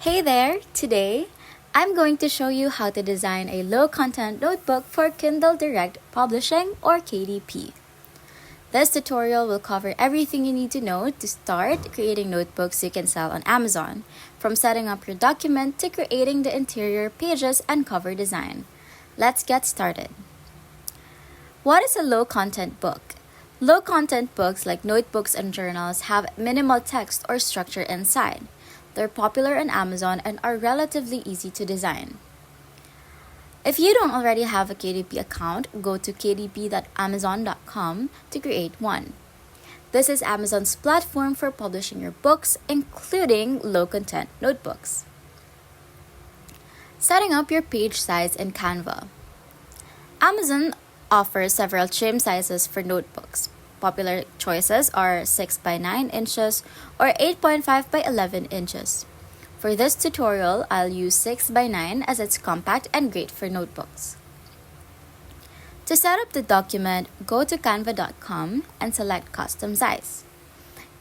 Hey there! Today, I'm going to show you how to design a low-content notebook for Kindle Direct Publishing or KDP. This tutorial will cover everything you need to know to start creating notebooks you can sell on Amazon, from setting up your document to creating the interior pages and cover design. Let's get started. What is a low-content book? Low-content books like notebooks and journals have minimal text or structure inside. They're popular on Amazon and are relatively easy to design. If you don't already have a KDP account, go to kdp.amazon.com to create one. This is Amazon's platform for publishing your books, including low-content notebooks. Setting up your page size in Canva. Amazon offers several trim sizes for notebooks. Popular choices are 6 by 9 inches or 8.5 by 11 inches. For this tutorial, I'll use 6 by 9 as it's compact and great for notebooks. To set up the document, go to canva.com and select custom size.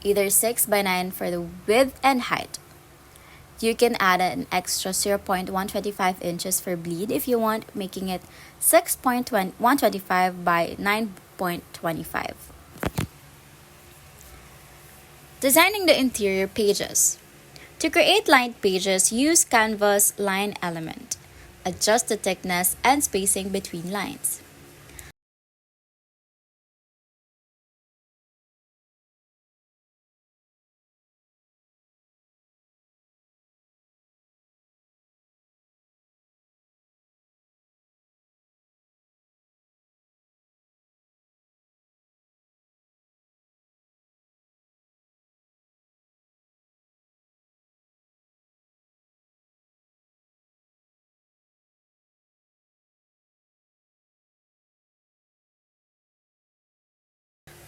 Either 6 by 9 for the width and height. You can add an extra 0.125 inches for bleed if you want, making it 6.125 by 9.25. Designing the interior pages. To create lined pages, use Canva's line element. Adjust the thickness and spacing between lines.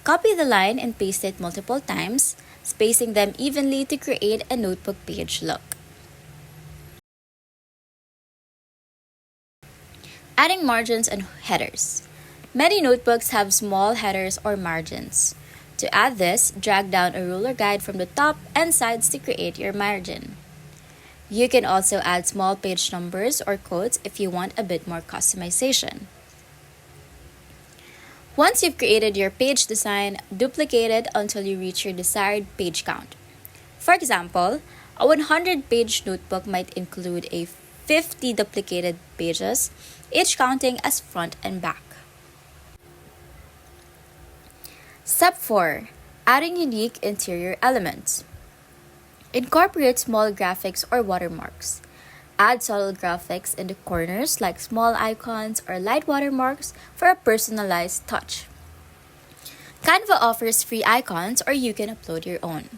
Copy the line and paste it multiple times, spacing them evenly to create a notebook page look. Adding margins and headers. Many notebooks have small headers or margins. To add this, drag down a ruler guide from the top and sides to create your margin. You can also add small page numbers or quotes if you want a bit more customization. Once you've created your page design, duplicate it until you reach your desired page count. For example, a 100-page notebook might include 50 duplicated pages, each counting as front and back. Step 4. Adding unique interior elements. Incorporate small graphics or watermarks. Add subtle graphics in the corners like small icons or light watermarks for a personalized touch. Canva offers free icons or you can upload your own.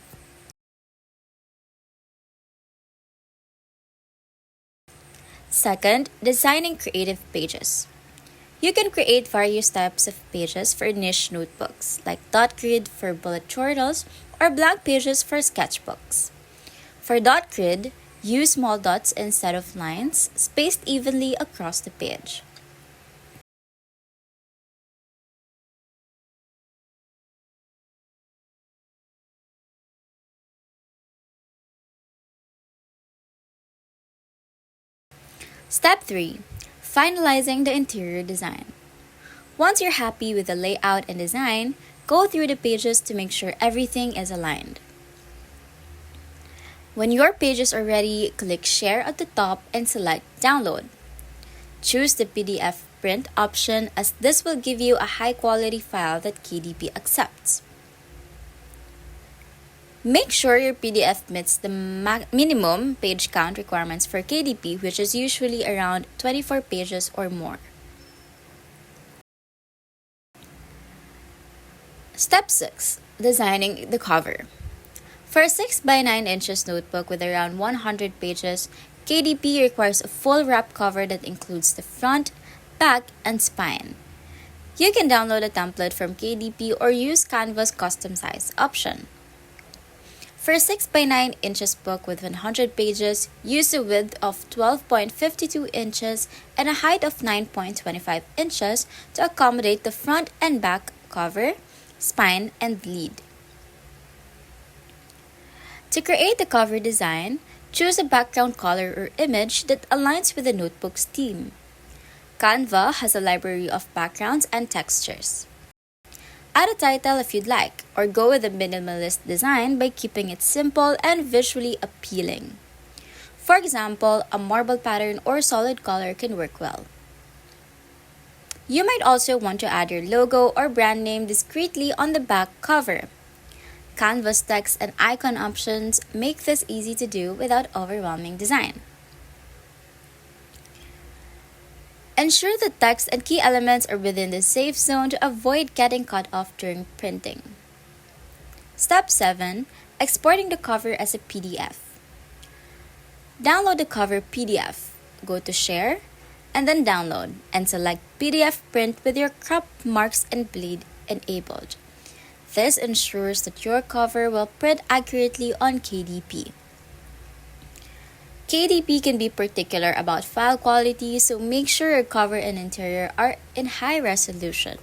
Second, designing creative pages. You can create various types of pages for niche notebooks like dot grid for bullet journals or blank pages for sketchbooks. For dot grid, use small dots instead of lines, spaced evenly across the page. Step 3. Finalizing the interior design. Once you're happy with the layout and design, go through the pages to make sure everything is aligned. When your pages are ready, click Share at the top and select Download. Choose the PDF print option as this will give you a high-quality file that KDP accepts. Make sure your PDF meets the minimum page count requirements for KDP, which is usually around 24 pages or more. Step 6. Designing the cover. For a 6 by 9 inches notebook with around 100 pages, KDP requires a full wrap cover that includes the front, back, and spine. You can download a template from KDP or use Canva's custom size option. For a 6 by 9 inches book with 100 pages, use a width of 12.52 inches and a height of 9.25 inches to accommodate the front and back cover, spine, and lead. To create the cover design, Choose a background color or image that aligns with the notebook's theme. Canva has a library of backgrounds and textures. Add a title if you'd like, or go with a minimalist design by keeping it simple and visually appealing. For example, a marble pattern or solid color can work well. You might also want to add your logo or brand name discreetly on the back cover. Canvas text and icon options make this easy to do without overwhelming design. Ensure the text and key elements are within the safe zone to avoid getting cut off during printing. Step 7. Exporting the cover as a PDF. Download the cover PDF. Go to Share, and then Download, and select PDF Print with your crop marks and bleed enabled. This ensures that your cover will print accurately on KDP. KDP can be particular about file quality, so make sure your cover and interior are in high resolution.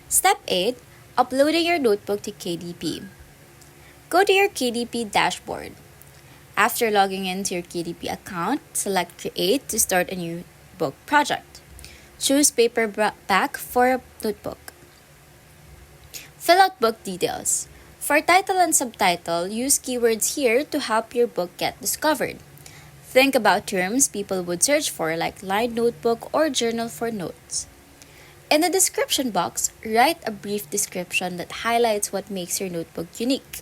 Step 8. Uploading your notebook to KDP. Go to your KDP dashboard. After logging into your KDP account, select Create to start a new book project. Choose paperback for a notebook. Fill out book details. For title and subtitle, use keywords here to help your book get discovered. Think about terms people would search for like lined notebook or journal for notes. In the description box, write a brief description that highlights what makes your notebook unique.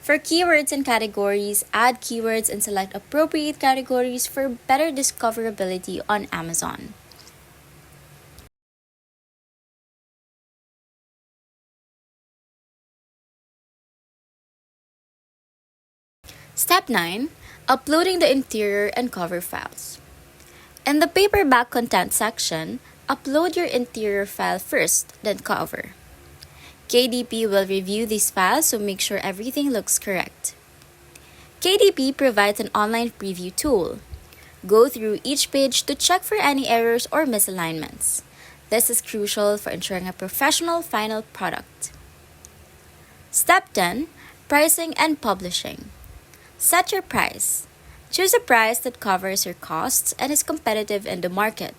For keywords and categories, add keywords and select appropriate categories for better discoverability on Amazon. Step 9. Uploading the interior and cover files. In the paperback content section, upload your interior file first, then cover. KDP will review these files, so make sure everything looks correct. KDP provides an online preview tool. Go through each page to check for any errors or misalignments. This is crucial for ensuring a professional final product. Step 10. Pricing and publishing. Set your price. Choose a price that covers your costs and is competitive in the market.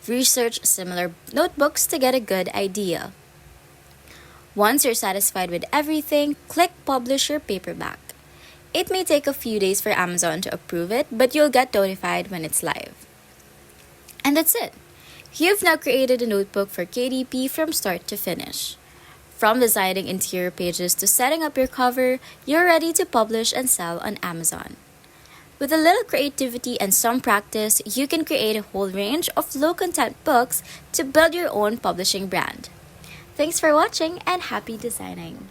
Research similar notebooks to get a good idea. Once you're satisfied with everything, click Publish your paperback. It may take a few days for Amazon to approve it, but you'll get notified when it's live. And that's it. You've now created a notebook for KDP from start to finish. From designing interior pages to setting up your cover, you're ready to publish and sell on Amazon. With a little creativity and some practice, you can create a whole range of low-content books to build your own publishing brand. Thanks for watching and happy designing!